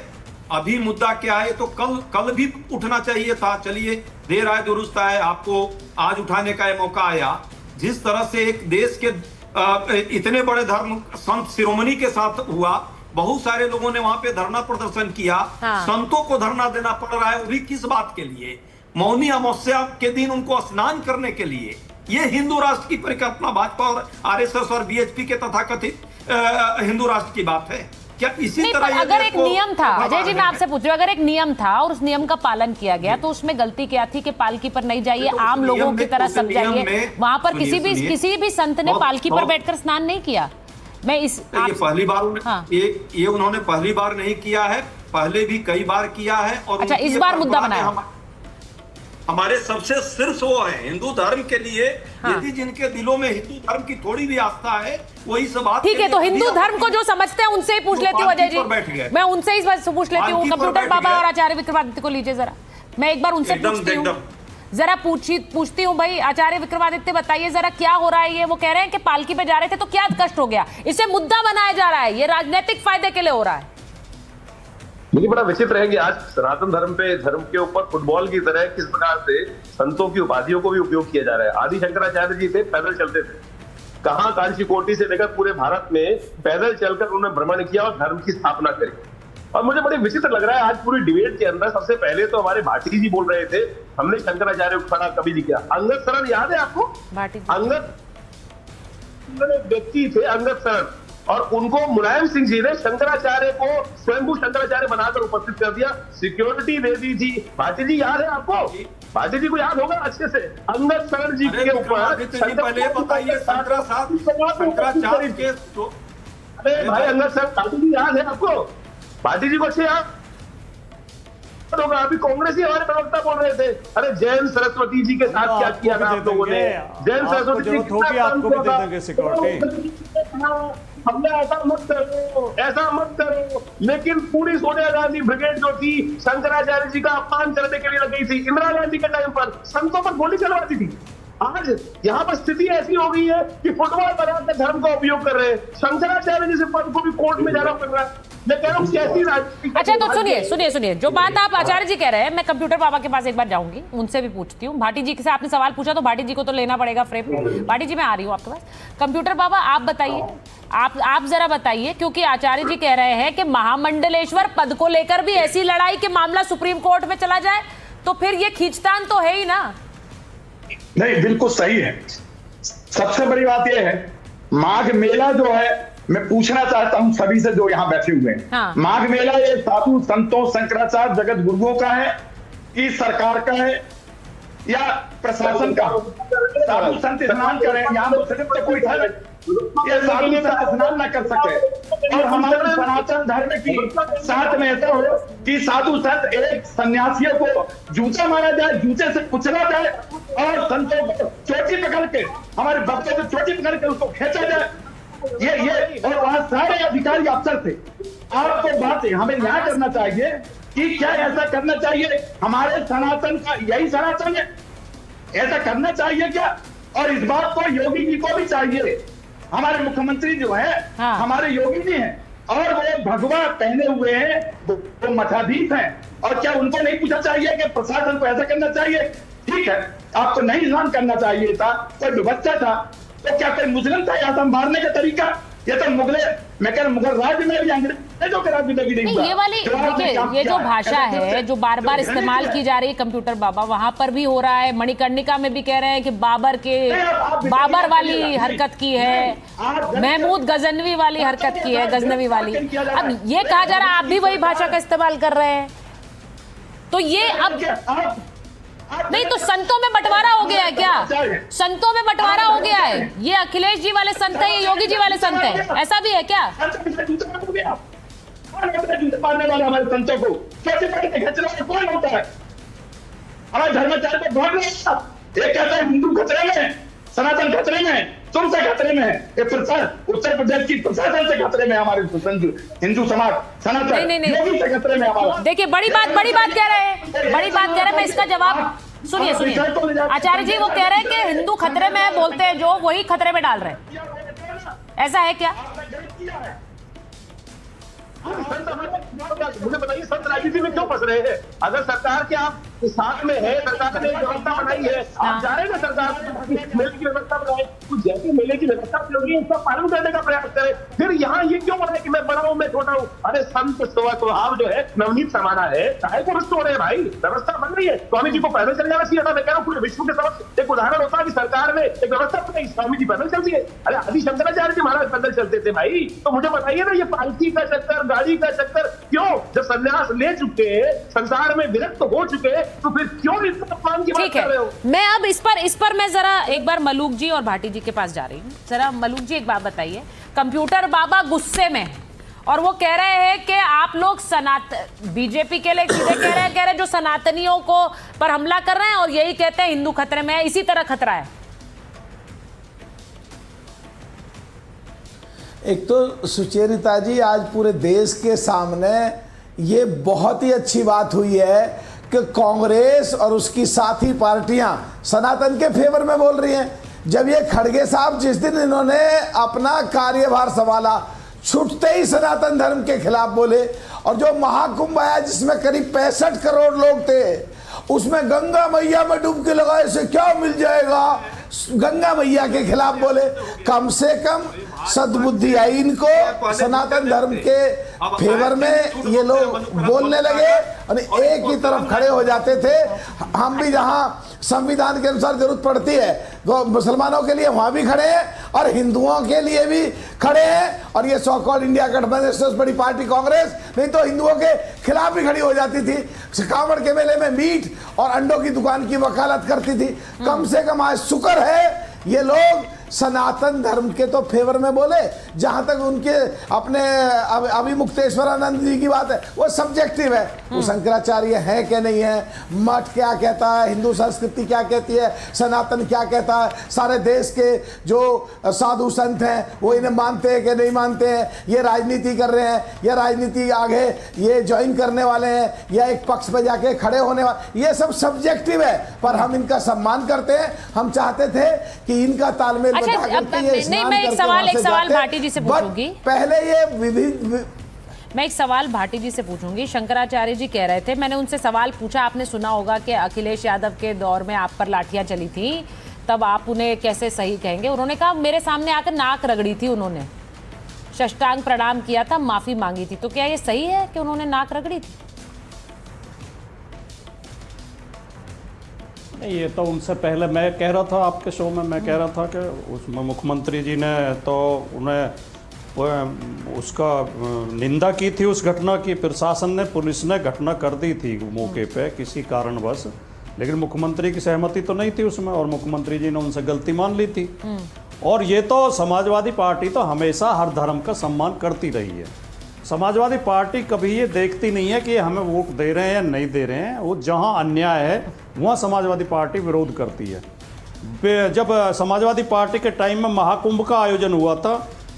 अभी मुद्दा क्या है, तो कल भी उठना चाहिए था। चलिए देर आए दुरुस्त आए, आपको आज उठाने का मौका आया। जिस तरह से एक देश के इतने बड़े धर्म संत शिरोमणि के साथ हुआ, बहुत सारे लोगों ने वहां पे धरना प्रदर्शन किया। संतों को धरना देना पड़ रहा है, वो भी किस बात के लिए? मौनी अमावस्या के दिन उनको स्नान करने के लिए। ये हिंदू राष्ट्र की परिकल्पना भाजपा और आरएसएस और बीएचपी के तथाकथित हिंदू राष्ट्र की बात है क्या? इसी तरह अगर एक नियम था, अजय जी मैं आपसे पूछ रही हूँ, अगर एक नियम था और उस नियम का पालन किया गया, तो उसमें गलती क्या थी कि पालकी पर नहीं जाइए, आम लोगों की तरह सब जाइए? वहां पर किसी भी संत ने पालकी पर बैठकर स्नान नहीं किया। मैं ये पहली बार ये उन्होंने पहली बार नहीं किया है, पहले भी कई बार किया है। और अच्छा इस बार मुद्दा बनाया। हमारे सबसे शीर्ष वो है हिंदू धर्म के लिए। यदि जिनके दिलों में हिंदू धर्म की थोड़ी भी आस्था है, वही सब बात। ठीक है, तो हिंदू धर्म को जो समझते हैं उनसे ही पूछ लेती हूँ अजय जी, मैं उनसे इस बात पूछ लेती हूँ। कंप्यूटर बाबा और आचार्य विक्रमादित्य को लीजिए जरा, मैं एक बार उनसे पूछती हूँ, जरा पूछती हूँ भाई आचार्य विक्रमादित्य बताइए जरा क्या हो रहा है। ये वो कह रहे हैं कि पालकी पे जा रहे थे तो क्या कष्ट हो गया, इसे मुद्दा बनाया जा रहा है, ये राजनीतिक फायदे के लिए हो रहा है। मुझे बड़ा विचित्र है कि आज सनातन धर्म के ऊपर फुटबॉल की तरह किस प्रकार से संतों की उपाधियों को भी उपयोग किया जा रहा है। आदि शंकराचार्य जी थे, पैदल चलते थे, कहां कांची कोटि से लेकर पूरे भारत में पैदल चलकर उन्होंने भ्रमण किया और धर्म की स्थापना करी। और मुझे बड़े विचित्र लग रहा है आज पूरी डिबेट के अंदर सबसे पहले तो हमारे भाटी जी बोल रहे थे हमने शंकराचार्य को खड़ा कभी नहीं किया। अंगद शरण याद है आपको? अंगद व्यक्ति थे अंगद शरण, और उनको मुलायम सिंह जी ने शंकराचार्य को स्वयंभू शंकराचार्य बनाकर उपस्थित कर दिया, सिक्योरिटी दे दी थी। भाटी जी याद है आपको? भाटी जी को याद होगा अच्छे से। अंगद शरण जी के ऊपर पहले बताइए शंकराचार्य के, अरे भाई अंगद शरण, भाटी जी याद है आपको? भाटी जी को अच्छे याद होगा। अभी कांग्रेस ही हमारे प्रवक्ता बोल रहे थे, अरे जैन सरस्वती जी के साथ क्या किया था आप लोगों ने? जैन सरस्वती जी आपको भी दे देंगे सिक्योरिटी। हमने ऐसा मत करो। लेकिन पूरी सोनिया गांधी ब्रिगेड जो थी शंकराचार्य जी का अपमान करने के लिए लग गई थी। इंदिरा गांधी के टाइम पर संतों पर गोली चलवाती थी। आज यहाँ पर स्थिति ऐसी हो गई है कि फुटबॉल बनाकर धर्म का उपयोग कर रहे हैं। शंकराचार्य जी से पद को भी कोर्ट में जाना पड़ रहा है। मैं कह रहा हूँ कैसी राजनीति। अच्छा तो सुनिए जो बात आप आचार्य जी कह रहे हैं, मैं कंप्यूटर बाबा के पास एक बार जाऊंगी, उनसे भी पूछती हूँ। भाटी जी से आपने सवाल पूछा तो भाटी जी को तो लेना पड़ेगा फ्रेम। भाटी जी मैं आ रही हूँ आपके पास। कंप्यूटर बाबा आप बताइए, आप जरा बताइए, क्योंकि आचार्य जी कह रहे हैं कि महामंडलेश्वर पद को लेकर भी ऐसी लड़ाई कि मामला सुप्रीम कोर्ट में चला जाए, तो फिर ये खींचतान तो है ही ना। नहीं बिल्कुल सही है। सबसे बड़ी बात यह है माघ मेला जो है, मैं पूछना चाहता हूं सभी से जो यहाँ बैठे हुए हैं, हाँ। माघ मेला ये साधु संतों शंकराचार्य जगत गुरुओं का है कि सरकार का है या प्रशासन का? साधु संत स्नान करें, यहाँ तो कोई था ये साधु संत स्नान न कर सके। और हमारे सनातन धर्म की साथ में ऐसा हो कि साधु संत एक सन्यासियों को जूता मारा जाए, जूते से कुचला जाए, और संतों को चोटी पकड़ के, हमारे भक्तों को चोटी पकड़ के उसको खींचा जाए। ये और वहां सारे अधिकारी अफसर थे। आपको बात है हमें न्याय करना चाहिए कि क्या ऐसा करना चाहिए? हमारे सनातन का यही सनातन है, ऐसा करना चाहिए क्या? और इस बात को योगी जी को भी चाहिए। हमारे मुख्यमंत्री जो है, हाँ। हमारे योगी जी हैं, और वो भगवा पहने हुए हैं, वो मठाधीश हैं, और क्या उनको नहीं पूछा चाहिए कि प्रशासन को ऐसा करना चाहिए? ठीक है, आपको नहीं स्नान करना चाहिए था, कोई बच्चा था, तो क्या कोई मुस्लिम था यहाँ मारने का तरीका? ये तो मैं कह रहा मुगल राज्य में भी अंग्रेजों के राज्य में भी नहीं हुआ। ये वाली देखिए, ये जो भाषा है जो बार बार इस्तेमाल की जा रही है कंप्यूटर बाबा, वहां पर भी हो रहा है। मणिकर्णिका में भी कह रहे हैं कि बाबर वाली हरकत की है, महमूद गजनवी वाली हरकत की है, गजनवी वाली। अब ये कहा जा रहा है आप भी वही भाषा का इस्तेमाल कर रहे हैं, तो ये अब नहीं तो संतों में बंटवारा हो गया है क्या? संतों में बंटवारा हो गया है। ये अखिलेश जी वाले संत है, ये योगी जी वाले संत है, ऐसा भी है क्या? मारने वाले हमारे संतों को कैसे कौन होता है? हमारे धर्माचार्य को बहुत ये कहता है हिंदू खतरे में, सनातन खतरे में, तुमसे खतरे में है। ये उत्तर प्रदेश की प्रशासन से खतरे में हमारे हिंदू समाज, सनातन योगी से खतरे में हमारा। देखिए बड़ी बात कह रहे हैं, बड़ी बात कह रहे हैं। मैं इसका जवाब सुनिए आचार्य जी, वो कह रहे हैं कि हिंदू खतरे में है, बोलते हैं जो वही खतरे में डाल रहे हैं, ऐसा है क्या? मुझे बताइए संत राजनीति में क्यों फंस रहे हैं? अगर सरकार के आप साथ में है, सरकार ने एक व्यवस्था बनाई है, आप जा रहे हैं ना सरकार मेले की व्यवस्था बनाए, तो जैसे मेले की व्यवस्था होगी उसका पालन करने का प्रयास करें। फिर यहाँ ये क्यों बोल रहे कि मैं बड़ा हूँ, मैं छोटा हूँ? अरे संत स्वभाव जो है नवनीत समाना है, चाहे को रुष्ट हो रहे हैं भाई, व्यवस्था बन रही है। स्वामी जी को पैदल चल जाना चाहिए था। मैं कह रहा हूँ पूरे विश्व के समक्ष एक उदाहरण होता है कि सरकार ने एक व्यवस्था बनाई, स्वामी जी पैदल चलती है। अरे आदि शंकराचार्य जी महाराज पैदल चलते थे भाई। तो मुझे बताइए ना, ये पालकी का चक्कर, गाड़ी का चक्कर क्यों? जब संन्यास ले चुके, संसार में विरक्त हो चुके, तो फिर क्यों इतना अपमान की बात कर रहे हो? मैं अब इस पर मैं जरा एक बार मलूक जी और भाटी जी के पास जा रही हूँ। जरा मलूक जी एक बात बताइए, कंप्यूटर बाबा गुस्से में है और वो कह रहे हैं कि आप लोग बीजेपी के लिए सीधे कह रहे हैं जो सनातनियों को पर हमला कर रहे हैं और यही कहते हैं हिंदू खतरे में है, इसी तरह खतरा है। एक तो सुचेरिता जी, आज पूरे देश के सामने ये बहुत ही अच्छी बात हुई है कि कांग्रेस और उसकी साथी पार्टियां सनातन के फेवर में बोल रही हैं। जब ये खड़गे साहब जिस दिन इन्होंने अपना कार्यभार संभाला, छुटते ही सनातन धर्म के खिलाफ बोले, और जो महाकुंभ आया जिसमें करीब 65 करोड़ लोग थे, उसमें गंगा मैया में डुबकी लगाए से क्या मिल जाएगा, गंगा मैया के खिलाफ बोले। कम से कम सद्बुद्धि आई इनको, सनातन धर्म के फेवर में ये लोग बोलने लगे और एक ही तरफ खड़े हो जाते थे। हम भी जहां संविधान के अनुसार जरूरत पड़ती है मुसलमानों के लिए वहां भी खड़े हैं और हिंदुओं के लिए भी खड़े हैं। और ये सो कॉल्ड इंडिया गठबंधन सबसे बड़ी पार्टी कांग्रेस नहीं तो हिंदुओं के खिलाफ भी खड़ी हो जाती थी। कांवड़ के मेले में मीट और अंडों की दुकान की वकालत करती थी। कम से कम आज शुक्र है ये लोग सनातन धर्म के तो फेवर में बोले। जहां तक उनके अपने अभिमुक्तेश्वरानंद जी की बात है वो सब्जेक्टिव है, वो शंकराचार्य है कि नहीं है, मठ क्या कहता है, हिंदू संस्कृति क्या कहती है, सनातन क्या कहता है, सारे देश के जो साधु संत हैं वो इन्हें मानते हैं कि नहीं मानते हैं, ये राजनीति कर रहे हैं या राजनीति आगे ये ज्वाइन करने वाले हैं या एक पक्ष पर जाके खड़े होने वाले, ये सब सब्जेक्टिव है। पर हम इनका सम्मान करते हैं। हम चाहते थे कि इनका तालमेल नहीं, मैं एक सवाल भाटी जी से पूछूंगी। पहले ये मैं एक सवाल भाटी जी से पूछूंगी। शंकराचार्य जी कह रहे थे, मैंने उनसे सवाल पूछा, आपने सुना होगा कि अखिलेश यादव के दौर में आप पर लाठियां चली थी, तब आप उन्हें कैसे सही कहेंगे? उन्होंने कहा मेरे सामने आकर नाक रगड़ी थी, उन्होंने साष्टांग प्रणाम किया था, माफी मांगी थी। तो क्या ये सही है कि उन्होंने नाक रगड़ी थी? नहीं, ये तो उनसे पहले मैं कह रहा था आपके शो में, मैं कह रहा था कि उसमें मुख्यमंत्री जी ने तो उन्हें उसका निंदा की थी उस घटना की। प्रशासन ने, पुलिस ने घटना कर दी थी मौके पे किसी कारणवश, लेकिन मुख्यमंत्री की सहमति तो नहीं थी उसमें और मुख्यमंत्री जी ने उनसे गलती मान ली थी। और ये तो समाजवादी पार्टी तो हमेशा हर धर्म का सम्मान करती रही है। समाजवादी पार्टी कभी ये देखती नहीं है कि हमें वोट दे रहे हैं या नहीं दे रहे हैं। वो जहां अन्याय है वहां समाजवादी पार्टी विरोध करती है। जब समाजवादी पार्टी के टाइम में महाकुंभ का आयोजन हुआ था,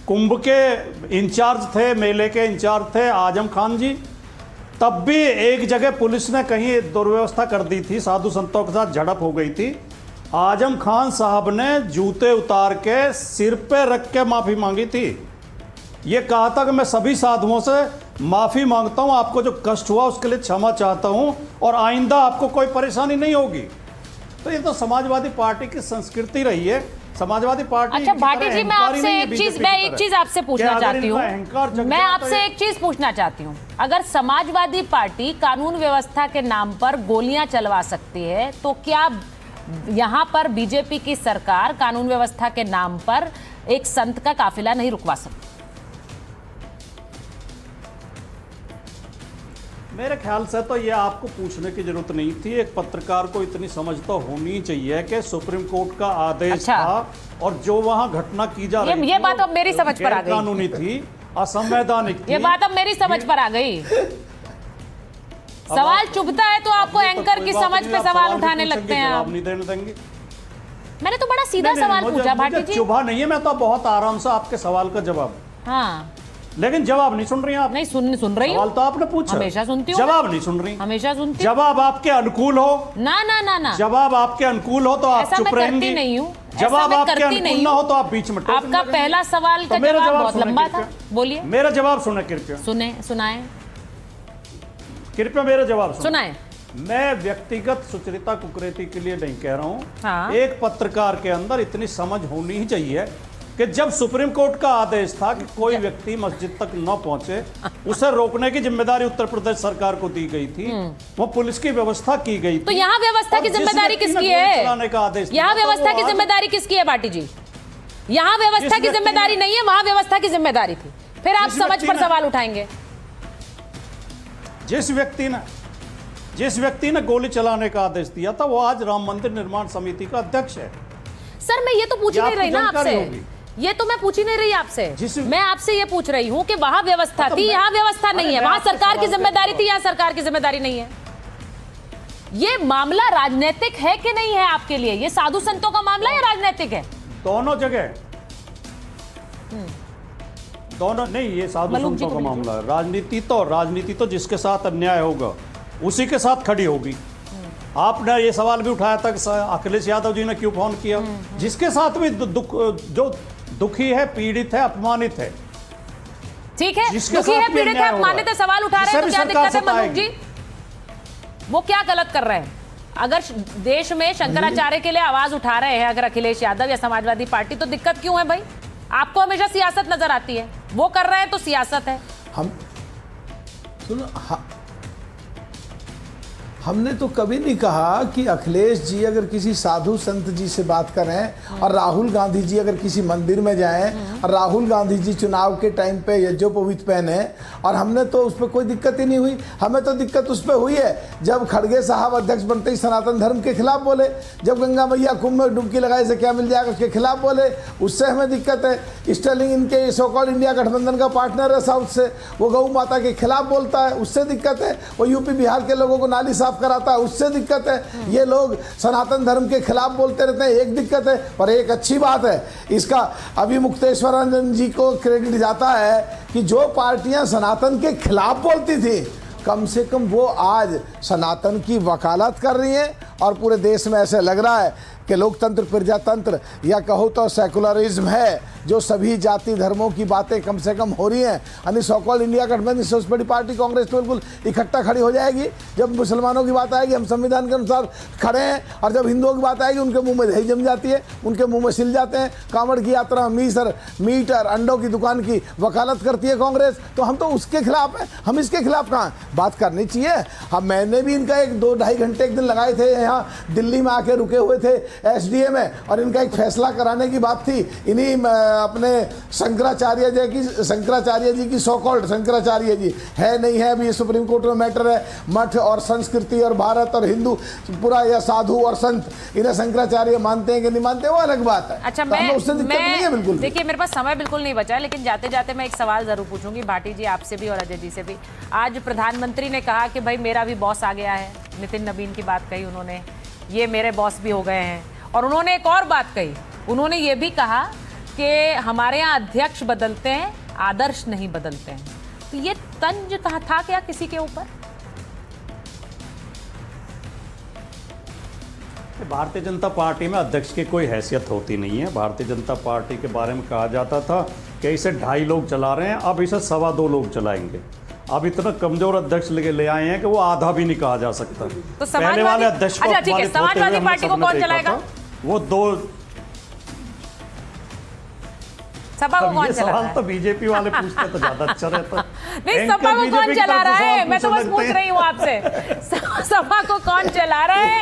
कुंभ के इंचार्ज थे, मेले के इंचार्ज थे आजम खान जी, तब भी एक जगह पुलिस ने कहीं दुर्व्यवस्था कर दी थी, साधु संतों के साथ झड़प हो गई थी। आजम खान साहब ने जूते उतार के सिर पे रख के माफ़ी मांगी थी। ये कहा था कि मैं सभी साधुओं से माफ़ी मांगता हूँ, आपको जो कष्ट हुआ उसके लिए क्षमा चाहता हूँ और आइंदा आपको कोई परेशानी नहीं होगी। तो ये तो समाजवादी पार्टी की संस्कृति रही है समाजवादी पार्टी अच्छा की भाटी तरह जी, मैं अहंकारी आपसे नहीं है एक बीजेपी चीज की मैं एक तरह। चीज आपसे कि पूछना अगर चाहती इनका हूँ। अहंकार जग मैं जाए तो आपसे ये- एक चीज पूछना चाहती हूँ, अगर समाजवादी पार्टी कानून व्यवस्था के नाम पर गोलियां चलवा सकती है तो क्या यहाँ पर बीजेपी की सरकार कानून व्यवस्था के नाम पर एक संत का काफिला नहीं रुकवा सकती? मेरे ख्याल से तो ये आपको पूछने की जरूरत नहीं थी। एक पत्रकार को इतनी समझ तो होनी चाहिए कि सुप्रीम कोर्ट का आदेश अच्छा। था और जो वहां घटना की जा रही ये थी बात अब मेरी समझ पर आ गई। कानूनी थी, असंवैधानिक थी। ये बात अब मेरी समझ पर आ गई। सवाल चुभता है तो आपको अब ये तो एंकर कोई की बात समझ नहीं, पे आप सवाल भी उठाने पूछेंगे, लगते हैं आप। जवाब नहीं देने देंगे। मैंने तो बड़ा सीधा नहीं, सवाल मुझे- पूछा मुझे भाटी जी। चुभा नहीं है, मैं तो बहुत आराम से आपके सवाल का जवाब, हाँ लेकिन जवाब नहीं सुन रही आप। नहीं सुन रही सवाल हूँ, तो आपने पूछा, हमेशा सुनती हूँ, जवाब नहीं सुन रही। हमेशा सुनती हूँ। जवाब आपके अनुकूल हो, ना ना ना ना, जवाब आपके अनुकूल हो तो आप ऐसा चुप मैं करती रहेंगी। नहीं हूँ, ऐसा जवाब मैं आपके करती अनुकूल नहीं ना हूँ। हो तो आप बीच में टोकने आपका लगेंगे। पहला सवाल का तो मेरा जवाब जवाब बहुत सुने लंबा था, कृपया। बोलिए। मेरा जवाब सुने कृपया, सुनाए कृपया मेरा जवाब सुने। सुनाए। मैं व्यक्तिगत सुचरिता कुकरेती के लिए नहीं कह रहा हूँ। हाँ। एक पत्रकार के अंदर इतनी समझ होनी ही चाहिए कि जब सुप्रीम कोर्ट का आदेश था कि कोई व्यक्ति मस्जिद तक न पहुंचे, उसे रोकने की जिम्मेदारी उत्तर प्रदेश सरकार को दी गई थी, वो पुलिस की व्यवस्था की गई थी। तो यहाँ व्यवस्था की और जिस जिम्मेदारी व्यक्ति ने किसकी गोली है? चलाने का आदेश दिया यहाँ था, वो व्यवस्था की आज- जिम्मेदारी किसकी है भाटी जी? यहाँ व्यवस्था जिस की व्यक्ति जिम्मेदारी ने- नहीं है, वहां व्यवस्था की जिम्मेदारी थी। फिर आप जिस समझ व्यक्ति पर ने- सवाल उठाएंगे। जिस व्यक्ति ने गोली चलाने का आदेश दिया था वो आज राम मंदिर निर्माण समिति का अध्यक्ष है। सर मैं ये तो पूछ ही ये नहीं रही आपको ना जानकारी आपसे, होगी। ये तो मैं पूछ ही नहीं रही आपसे। जिस- मैं आपसे ये पूछ रही हूँ कि वहां व्यवस्था तो थी, मैं- यहाँ व्यवस्था अरे नहीं है। मैं वहां आपसे सरकार की सवाल जिम्मेदारी करता थी, यहाँ सरकार की जिम्मेदारी नहीं है। ये मामला राजनीतिक है कि नहीं है आपके लिए? ये साधु संतों का मामला या राजनीतिक है? दोनों जगह, दोनों नहीं, ये साधु मलूक जी संतों को का भेजिए। मामला है। राजनीति तो जिसके साथ अन्याय होगा उसी के साथ खड़ी होगी। आपने ये सवाल भी उठाया था कि अखिलेश यादव जी ने क्यों फोन किया। जिसके साथ भी जो दुखी है, पीड़ित है, अपमानित है, ठीक है, जिसके दुखी साथ है, भी पीड़ित है, अन्याय हो रहा अपमानित है, है, सवाल उठा रहे हैं, तो जिसे क्या भी सरकार दिक्कत है मलूक जी? सताएगी। वो क्या गलत कर रहे हैं? अगर देश में शंकराचार्य के लिए आवाज उठा रहे हैं अगर अखिलेश यादव या समाजवादी पार्टी, तो दिक्कत क्यों है भाई? आपको हमेशा सियासत नजर आती है, वो कर रहे हैं तो सियासत है। हम सुनो, हमने तो कभी नहीं कहा कि अखिलेश जी अगर किसी साधु संत जी से बात करें और राहुल गांधी जी अगर किसी मंदिर में जाएं और राहुल गांधी जी चुनाव के टाइम पे यज्ञोपवीत पहने, और हमने तो उस पर कोई दिक्कत ही नहीं हुई। हमें तो दिक्कत उस पर हुई है जब खड़गे साहब अध्यक्ष बनते ही सनातन धर्म के खिलाफ बोले, जब गंगा मैया कुंभ में डुबकी लगाए से क्या मिल जाएगा उसके खिलाफ बोले, उससे हमें दिक्कत है। स्टर्लिंग इनके सो कॉल्ड इंडिया गठबंधन का पार्टनर है साउथ से, वो गौ माता के खिलाफ बोलता है, उससे दिक्कत है। वो यूपी बिहार के लोगों को नाली साफ कराता है, उससे दिक्कत है। ये लोग सनातन धर्म के खिलाफ बोलते रहते हैं, एक दिक्कत है। पर एक अच्छी बात है, इसका अभी मुक्तेश्वरानंद जी को क्रेडिट जाता है कि जो पार्टियां सनातन के खिलाफ बोलती थी, कम से कम वो आज सनातन की वकालत कर रही हैं। और पूरे देश में ऐसे लग रहा है कि लोकतंत्र, प्रजातंत्र या कहो तो सेकुलरिज्म है, जो सभी जाति धर्मों की बातें कम से कम हो रही हैं। यानी सो कॉल्ड इंडिया गठबंधन सबसे बड़ी पार्टी कांग्रेस तो बिल्कुल इकट्ठा खड़ी हो जाएगी। जब मुसलमानों की बात आएगी हम संविधान के अनुसार खड़े हैं, और जब हिंदुओं की बात आएगी उनके मुंह में दही जम जाती है, उनके मुंह में सिल जाते हैं। कांवड़ की यात्रा मीट और अंडों की दुकान की वकालत करती है कांग्रेस, तो हम तो उसके खिलाफ हैं, हम इसके खिलाफ कहाँ हैं? बात करनी चाहिए। हम मैंने भी इनका 2-2.5 घंटे एक दिन लगाए थे, यहाँ दिल्ली में आके रुके हुए थे एसडीए में, और इनका एक फैसला कराने की बात थी। इन्हीं अपने शंकराचार्य जी की सो कॉल्ड शंकराचार्य जी है नहीं है, अभी सुप्रीम कोर्ट में मैटर है। मठ और संस्कृति और भारत और हिंदू पूरा, या साधु और संत, इन्हें शंकराचार्य मानते हैं कि नहीं मानते, वो अलग बात है। अच्छा, तो हमें उससे दिक्कत नहीं है बिल्कुल। देखिए मेरे पास समय बिल्कुल नहीं बचा है, लेकिन जाते जाते मैं एक सवाल जरूर पूछूंगी भाटी जी आपसे भी और अजय जी से भी। आज प्रधानमंत्री ने कहा कि भाई मेरा भी बॉस आ गया है, नितिन नवीन की बात कही उन्होंने, ये मेरे बॉस भी हो गए हैं। और उन्होंने एक और बात कही, उन्होंने ये भी कहा कि हमारे यहाँ अध्यक्ष बदलते हैं, आदर्श नहीं बदलते हैं। तो ये तंज कहा था क्या किसी के ऊपर? भारतीय जनता पार्टी में अध्यक्ष की कोई हैसियत होती नहीं है। भारतीय जनता पार्टी के बारे में कहा जाता था कि इसे 2.5 लोग चला रहे हैं, अब इसे 2.25 लोग चलाएंगे। अब इतना कमजोर अध्यक्ष ले आए हैं कि वो आधा भी नहीं कहा जा सकता। तो पहले वाले अध्यक्ष को अच्छा ठीक है, अपमानित होते हुए समाजवादी हमने पार्टी को सबने कौन देखा चलाएगा? था। वो दो सपा को कौन ये चला रहा सवाल है? तो बीजेपी वाले पूछते तो ज्यादा अच्छा रहता। नहीं, एंकर सपा को कौन बीजेपी की चला तरफ रहा से है? सवाल मैं तो बस पूछने पूछ लगते रही हूँ आपसे, सपा को कौन चला रहा है?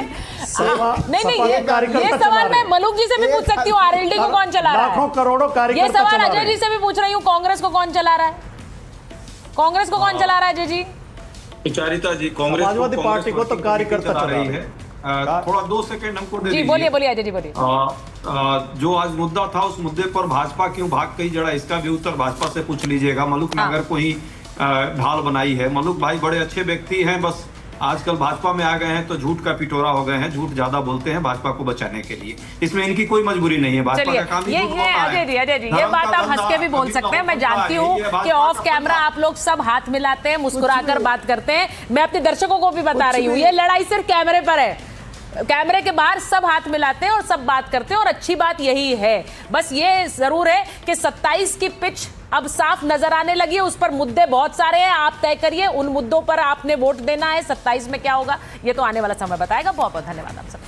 नहीं नहीं, सपा के ये कार्यकर्ता चला सवाल रहे मैं मलूक जी से भी पूछ सकती हूँ, आरएलडी को कौन चला रहा लाखों है? करोड़ों ये कार्यकर्ता सवाल चला अजय रहे जी से भी पूछ रही हूँ, कांग्रेस को कौन चला रहा है? कांग्रेस को कौन चला रहा है अजय जी? विचारिता जी, कांग्रेस समाजवादी पार्टी को तो कार्यकर्ता चला रही चला है। थोड़ा 2 सेकंड हमको दे जी दीजिए। बोलिए बोलिए अजय जी बोलिए। जो आज मुद्दा था उस मुद्दे पर भाजपा क्यों भाग गई, जरा इसका भी उत्तर भाजपा से पूछ लीजिएगा। मलुक ने हाँ। अगर कोई ढाल बनाई है, मलुक भाई बड़े अच्छे व्यक्ति हैं, बस आजकल भाजपा में आ गए हैं तो झूठ का पिटोरा हो गए हैं, झूठ ज्यादा बोलते हैं भाजपा को बचाने के लिए। इसमें इनकी कोई मजबूरी नहीं है, भाजपा का काम ही झूठ बोलना है। अजय जी ये बात आप हंस के भी बोल सकते हैं, मैं जानती हूँ कि ऑफ कैमरा आप लोग सब हाथ मिलाते हैं, मुस्कुराकर बात करते हैं। मैं अपने दर्शकों को भी बता रही हूँ, ये लड़ाई सिर्फ कैमरे पर है, कैमरे के बाहर सब हाथ मिलाते हैं और सब बात करते हैं, और अच्छी बात यही है। बस ये जरूर है कि 27 की पिच अब साफ नजर आने लगी है, उस पर मुद्दे बहुत सारे हैं, आप तय करिए उन मुद्दों पर आपने वोट देना है। 27 में क्या होगा ये तो आने वाला समय बताएगा। बहुत बहुत धन्यवाद आप सब।